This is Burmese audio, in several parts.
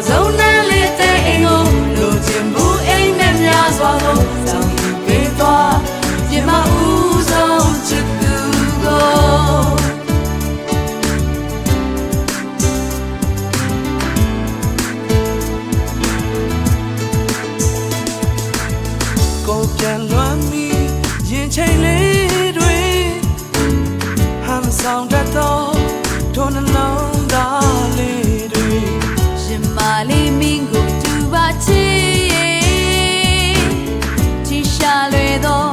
ဆုံးနဲ့လေးတဲ့အိမ်ကိုလိုချင်မှုအိမ်နဲ့များစွာကိုဆောင်ယူပေးသွားပြမဦးဆုံးချစ်သူကိုပြန်လွမ်းမီရင်ချိန်လေးတွေဟမ်ဆောင်တတ်တော့ထိုနှလုံးသားလေးတွေရှင်မလေးမင်းကိုသူပါချစ်ချီရှာလွယ်တော့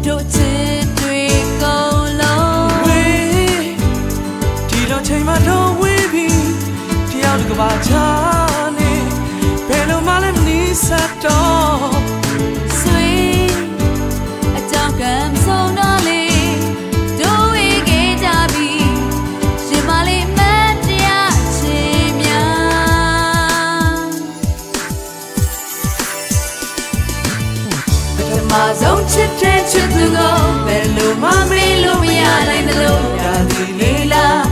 တို့ချစ်တွေကုန်လုံးဝေးဒီလိုချိန်မှတော့ဝေးပြီးတယောက်တစ်ကဘာချာနေဘယ်လိုမှလည်းမနီးစပ်တော့ဆုံးချစ်တဲ့ချစ်သူကိုဘယ်လိုမှမေးလို့မရနိုင်သလိုရာသီလေးလား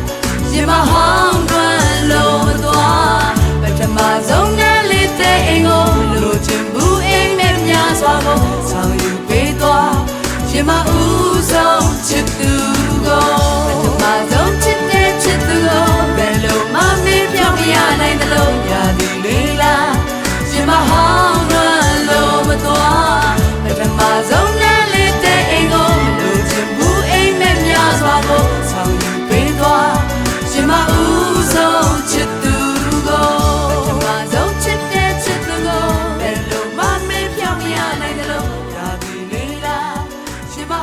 ရင်မဟောင်းတွန်းလို့မသွားပထမဆုံးနဲ့လေးတဲ့အိမ်ကိုလိုချင်ဘူးအိမ်နဲ့များစွာကိုဆောင်ယူပေးသွားရင်မဦးဆုံးချစ်သူကိုပထမဆုံးချစ်တဲ့ချစ်သူကိုဘယ်လိုမှမေးပြောမရနိုင်သလိုရာသီလေးလားရင်မဟောင်းတွန်းလို့မသွားပထမဆုံးနဲ့လေးတဲ့အိမ်ကိုလိုချင်ဘူးအိမ်နဲ့များစွာကိုဆောင်ယူပေးသွားရှင်မဦးဆုံးချစ်သူကိုပထမဆုံးချစ်တဲ့ချစ်သူကိုဘယ်လိုမှမေ့ပြောင်းမရနိုင်သလိုရာသီလေးလားရှင်မ